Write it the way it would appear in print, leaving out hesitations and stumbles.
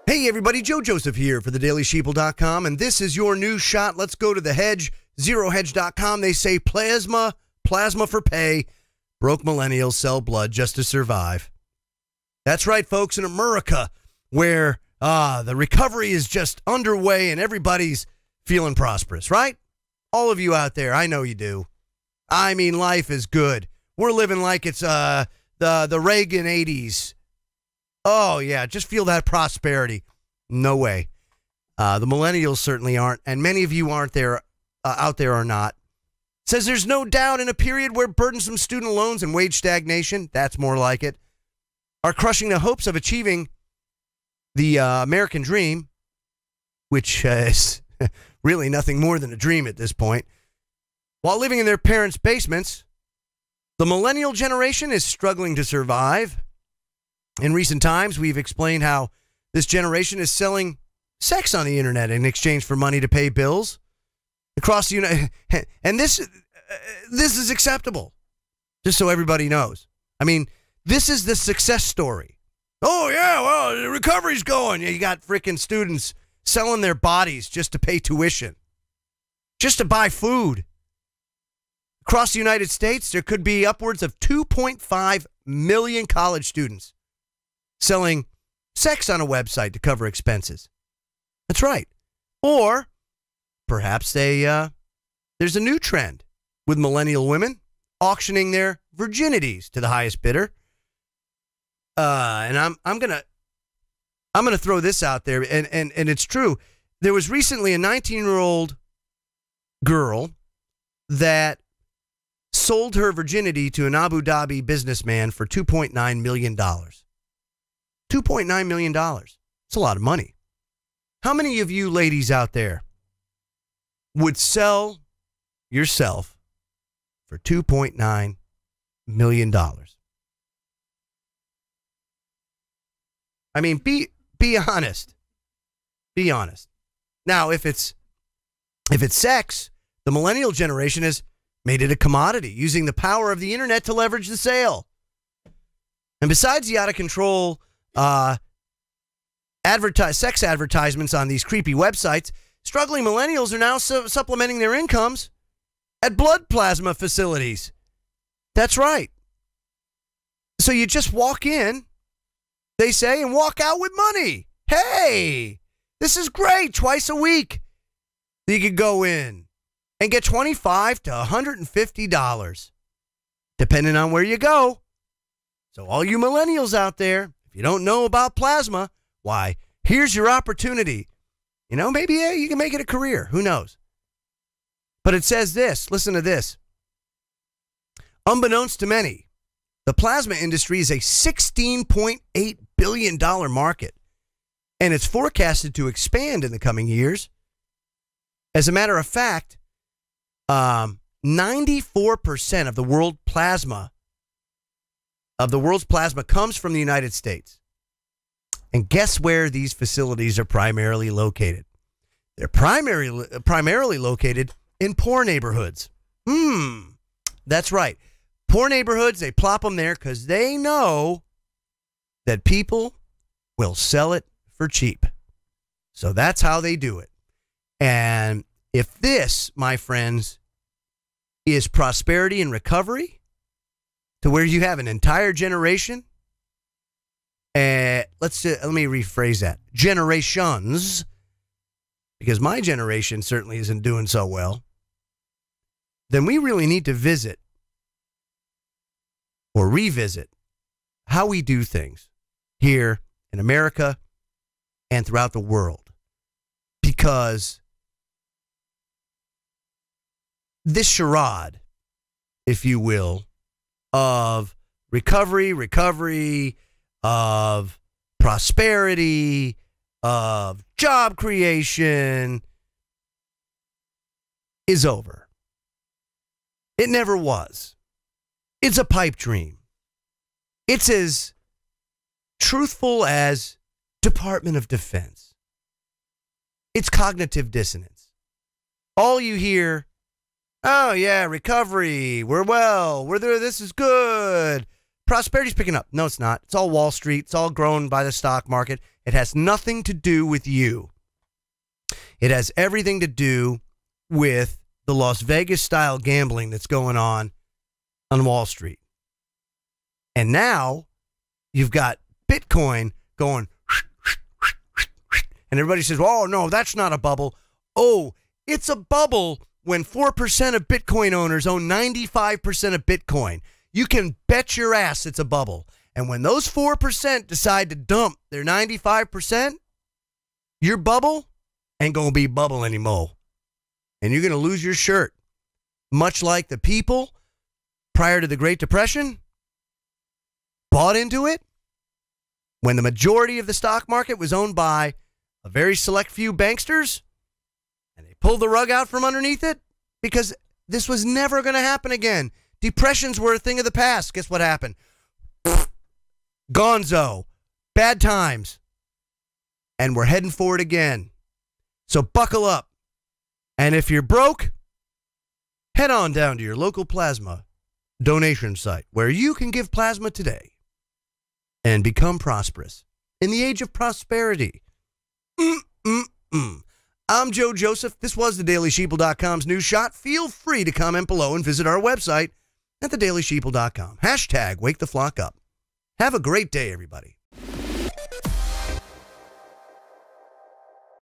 Hey everybody, Joe Joseph here for thedailysheeple.com, and this is your news shot. Let's go to the hedge, zerohedge.com. They say plasma for pay. Broke millennials sell blood just to survive. That's right, folks, in Amurika, where the recovery is just underway and everybody's feeling prosperous, right? All of you out there, I know you do. I mean, life is good. We're living like it's the Reagan 80s. Oh, yeah, just feel that prosperity. No way. The millennials certainly aren't, and many of you aren't there, out there are not. Says there's no doubt in a period where burdensome student loans and wage stagnation, that's more like it, are crushing the hopes of achieving the American dream, which is really nothing more than a dream at this point. While living in their parents' basements, the millennial generation is struggling to survive. In recent times, we've explained how this generation is selling sex on the internet in exchange for money to pay bills across the United. And this is acceptable, just so everybody knows. I mean, this is the success story. Oh, yeah, well, the recovery's going. You got freaking students selling their bodies just to pay tuition, just to buy food. Across the United States, there could be upwards of 2.5 million college students selling sex on a website to cover expenses. That's right. Or perhaps there's a new trend with millennial women auctioning their virginities to the highest bidder. And I'm gonna throw this out there, and it's true. There was recently a 19-year-old girl that sold her virginity to an Abu Dhabi businessman for $2.9 million. $2.9 million. It's a lot of money. How many of you ladies out there would sell yourself for $2.9 million? I mean, be honest. Be honest. Now, if it's sex, the millennial generation has made it a commodity, using the power of the internet to leverage the sale. And besides the out-of-control sex advertisements on these creepy websites, struggling millennials are now supplementing their incomes at blood plasma facilities. That's right. So you just walk in, they say, and walk out with money. Hey, this is great. Twice a week you could go in and get $25 to $150, depending on where you go. So all you millennials out there, if you don't know about plasma, why, here's your opportunity. You know, maybe you can make it a career. Who knows? But it says this. Listen to this. Unbeknownst to many, the plasma industry is a $16.8 billion market, and it's forecasted to expand in the coming years. As a matter of fact, 94% of the world's plasma comes from the United States. And guess where these facilities are primarily located? They're primarily located in poor neighborhoods. That's right. Poor neighborhoods, they plop them there because they know that people will sell it for cheap. So that's how they do it. And if this, my friends, is prosperity and recovery, to where you have an entire generation, let me rephrase that, generations, because my generation certainly isn't doing so well, then we really need to visit or revisit how we do things here in America and throughout the world. Because this charade, if you will, of recovery, of prosperity, of job creation is over. It never was. It's a pipe dream. It's as truthful as Department of Defense. It's cognitive dissonance. All you hear, oh yeah, recovery, we're there, this is good. prosperity's picking up. No, it's not. It's all Wall Street. It's all grown by the stock market. It has nothing to do with you. It has everything to do with the Las Vegas style gambling that's going on Wall Street. And now you've got Bitcoin going, and everybody says, oh, no, that's not a bubble. Oh, it's a bubble when 4% of Bitcoin owners own 95% of Bitcoin. You can bet your ass it's a bubble. And when those 4% decide to dump their 95%, your bubble ain't going to be bubble anymore. And you're going to lose your shirt. Much like the people prior to the Great Depression bought into it when the majority of the stock market was owned by a very select few banksters, and they pulled the rug out from underneath it because this was never going to happen again. Depressions were a thing of the past. Guess what happened? Gonzo. Bad times. And we're heading for it again. So buckle up. And if you're broke, head on down to your local plasma donation site where you can give plasma today and become prosperous in the age of prosperity. I'm Joe Joseph. This was thedailysheeple.com's News Shot. Feel free to comment below and visit our website at thedailysheeple.com. Hashtag wake the flock up. Have a great day, everybody.